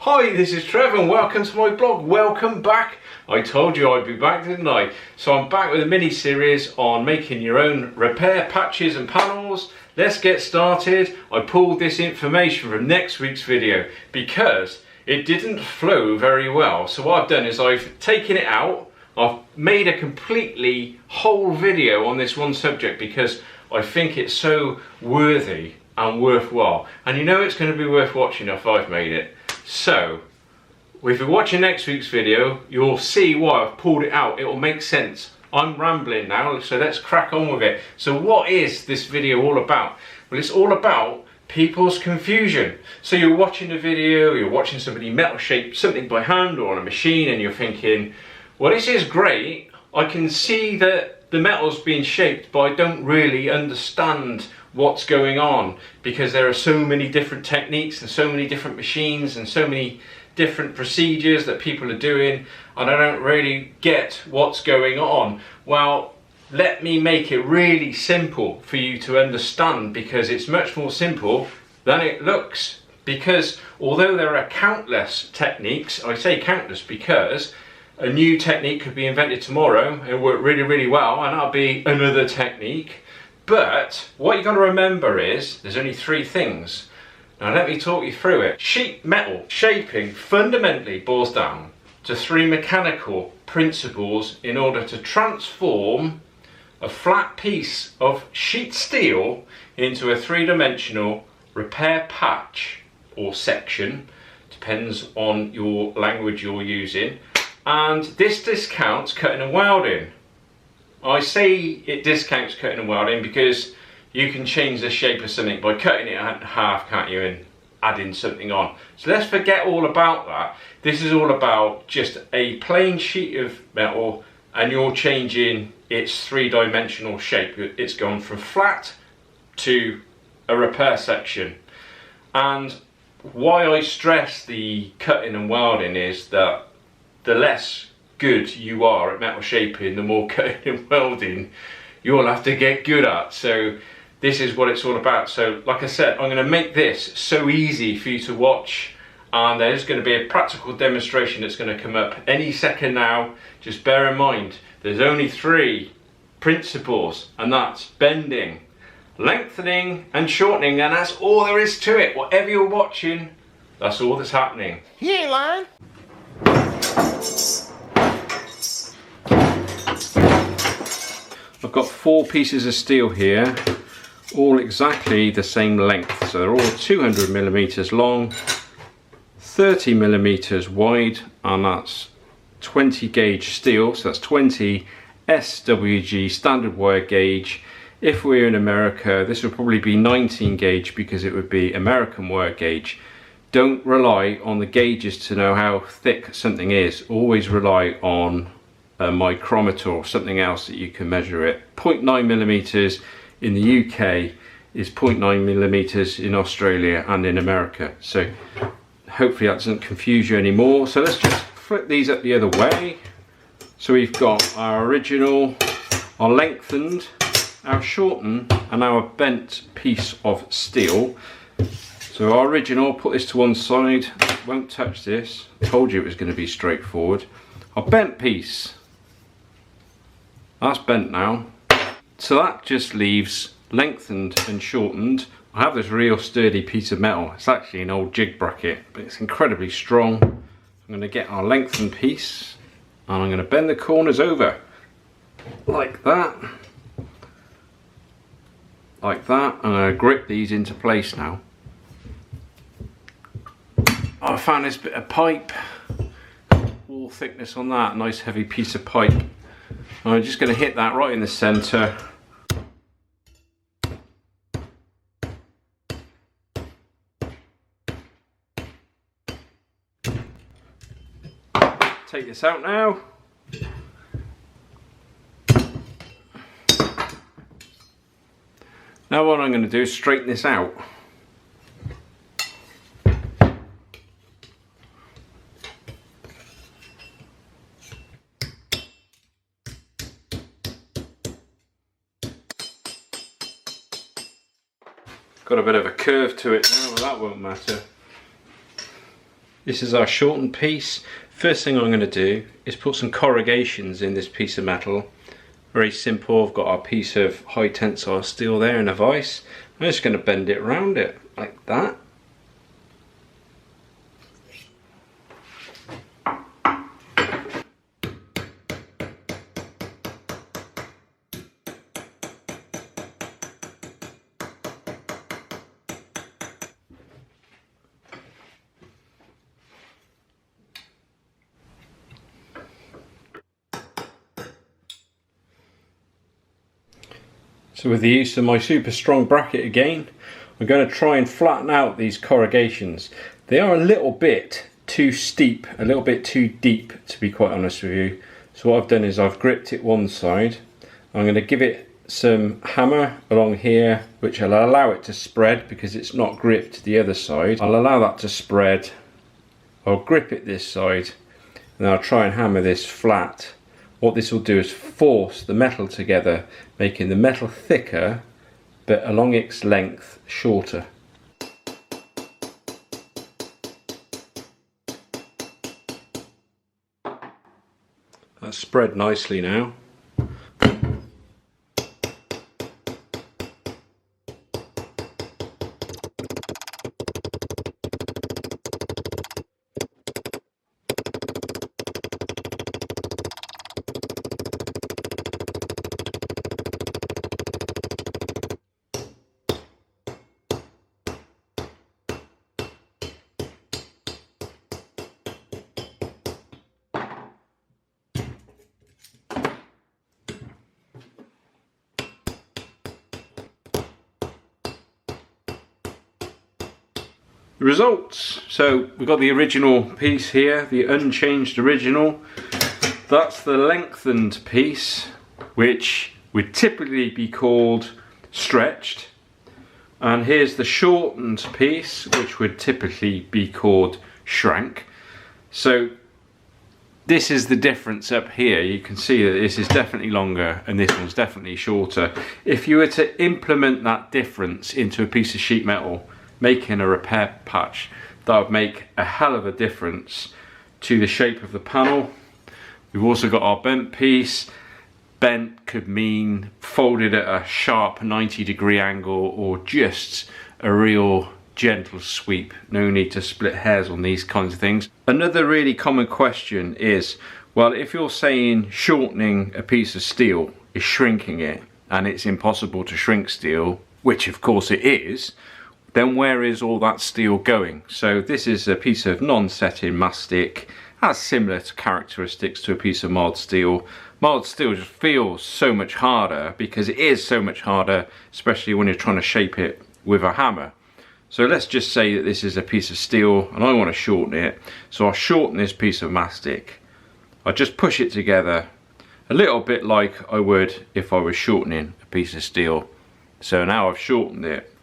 Hi, this is Trevor and welcome to my blog. Welcome back. I told you I'd be back, didn't I? So I'm back with a mini series on making your own repair patches and panels. Let's get started. I pulled this information from next week's video because it didn't flow very well. So what I've done is I've taken it out. I've made a completely whole video on this one subject because I think it's so worthy and worthwhile. And you know it's going to be worth watching if I've made it. So, if you're watching next week's video, you'll see why I've pulled it out. It will make sense. I'm rambling now, so let's crack on with it. So what is this video all about? Well, it's all about people's confusion. So you're watching a video, you're watching somebody metal shape something by hand or on a machine, and you're thinking, well, this is great. I can see that the metal's being shaped, but I don't really understand what's going on because there are so many different techniques and so many different machines and so many different procedures that people are doing, and I don't really get what's going on. Well, let me make it really simple for you to understand, because it's much more simple than it looks. Because although there are countless techniques, I say countless because a new technique could be invented tomorrow and work really, really well, and that'll be another technique. But what you got to remember is there's only three things. Now let me talk you through it. Sheet metal shaping fundamentally boils down to three mechanical principles in order to transform a flat piece of sheet steel into a three-dimensional repair patch or section, depends on your language you're using. And this discounts cutting and welding. I say it discounts cutting and welding because you can change the shape of something by cutting it in half, can't you, and adding something on. So let's forget all about that. This is all about just a plain sheet of metal and you're changing its three-dimensional shape. It's gone from flat to a repair section. And why I stress the cutting and welding is that the less good you are at metal shaping, the more cutting and welding you'll have to get good at. So this is what it's all about. So like I said, I'm going to make this so easy for you to watch, and there's going to be a practical demonstration that's going to come up any second now. Just bear in mind there's only three principles, and that's bending, lengthening and shortening, and that's all there is to it. Whatever you're watching, that's all that's happening. He ain't lying. I've got 4 pieces of steel here, all exactly the same length. So they're all 200 millimeters long, 30 millimeters wide, and that's 20 gauge steel. So that's 20 SWG standard wire gauge. If we're in America, this would probably be 19 gauge because it would be American wire gauge. Don't rely on the gauges to know how thick something is. Always rely on a micrometer or something else that you can measure it. 0.9 millimeters in the UK is 0.9 millimeters in Australia and in America. So hopefully that doesn't confuse you anymore. So let's just flip these up the other way. So we've got our original, our lengthened, our shortened and our bent piece of steel. So our original, put this to one side, won't touch this. Told you it was going to be straightforward. Our bent piece, that's bent now. So that just leaves lengthened and shortened. I have this real sturdy piece of metal. It's actually an old jig bracket, but it's incredibly strong. I'm going to get our lengthened piece and I'm going to bend the corners over like that. Like that. I'm going to grip these into place now. I found this bit of pipe, all thickness on that, nice heavy piece of pipe. I'm just going to hit that right in the centre. Take this out now. Now what I'm going to do is straighten this out. Got a bit of a curve to it now, but that won't matter. This is our shortened piece. First thing I'm going to do is put some corrugations in this piece of metal. Very simple. I've got our piece of high tensile steel there in a vise. I'm just going to bend it around it like that. So with the use of my super strong bracket again, I'm going to try and flatten out these corrugations. They are a little bit too steep, a little bit too deep, to be quite honest with you. So what I've done is I've gripped it one side. I'm going to give it some hammer along here, which will allow it to spread because it's not gripped the other side. I'll allow that to spread. I'll grip it this side, and I'll try and hammer this flat. What this will do is force the metal together, making the metal thicker, but along its length shorter. That's spread nicely now. The results. So we've got the original piece here, the unchanged original. That's the lengthened piece, which would typically be called stretched. And here's the shortened piece, which would typically be called shrank. So this is the difference up here. You can see that this is definitely longer and this one's definitely shorter. If you were to implement that difference into a piece of sheet metal, making a repair patch, that would make a hell of a difference to the shape of the panel. We've also got our bent piece. Bent could mean folded at a sharp 90-degree angle or just a real gentle sweep. No need to split hairs on these kinds of things. Another really common question is, well, if you're saying shortening a piece of steel is shrinking it and it's impossible to shrink steel, which of course it is, then where is all that steel going? So this is a piece of non-setting mastic, has similar characteristics to a piece of mild steel. Mild steel just feels so much harder because it is so much harder, especially when you're trying to shape it with a hammer. So let's just say that this is a piece of steel and I want to shorten it. So I'll shorten this piece of mastic. I just push it together a little bit like I would if I was shortening a piece of steel. So now I've shortened it.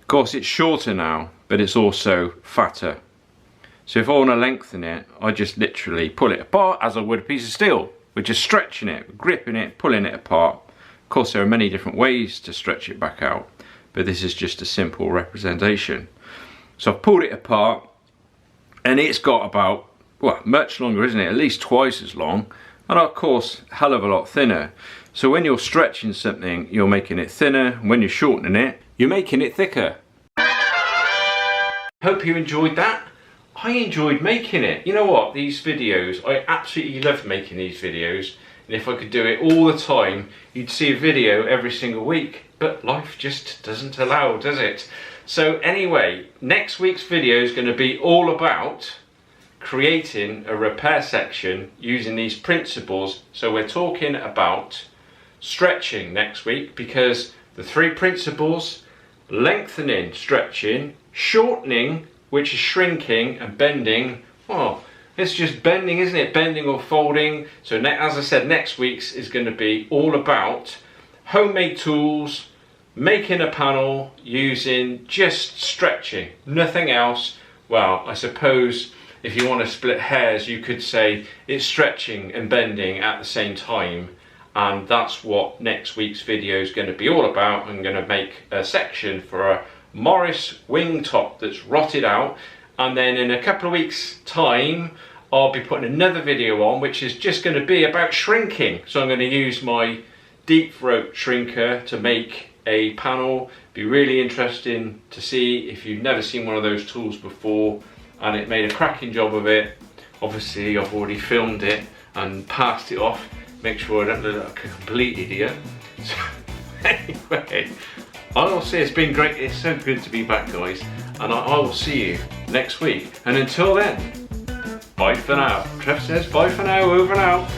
Of course it's shorter now, but it's also fatter. So if I want to lengthen it, I just literally pull it apart as I would a piece of steel. We're just stretching it, gripping it, pulling it apart. Of course there are many different ways to stretch it back out, but this is just a simple representation. So I've pulled it apart and it's got about, well, much longer, isn't it? At least twice as long, and of course a hell of a lot thinner. So when you're stretching something, you're making it thinner. When you're shortening it, you're making it thicker. Hope you enjoyed that. I enjoyed making it. You know what, these videos, I absolutely love making these videos. And if I could do it all the time, you'd see a video every single week. But life just doesn't allow, does it? So anyway, next week's video is going to be all about creating a repair section using these principles. So we're talking about stretching next week, because the three principles: lengthening, stretching; shortening, which is shrinking; and bending, well, it's just bending, isn't it? Bending or folding. So as I said, next week's is going to be all about homemade tools, making a panel using just stretching, nothing else. Well, I suppose if you want to split hairs, you could say it's stretching and bending at the same time. And that's what next week's video is going to be all about. I'm going to make a section for a Morris wing top that's rotted out, and then in a couple of weeks time I'll be putting another video on which is just going to be about shrinking. So I'm going to use my deep throat shrinker to make a panel. Be really interesting to see if you've never seen one of those tools before, and it made a cracking job of it. Obviously I've already filmed it and passed it off, make sure I don't look like a complete idiot. So anyway, I will say it's been great. It's so good to be back, guys, and I will see you next week. And until then, bye for now. Trev says bye for now, over and out.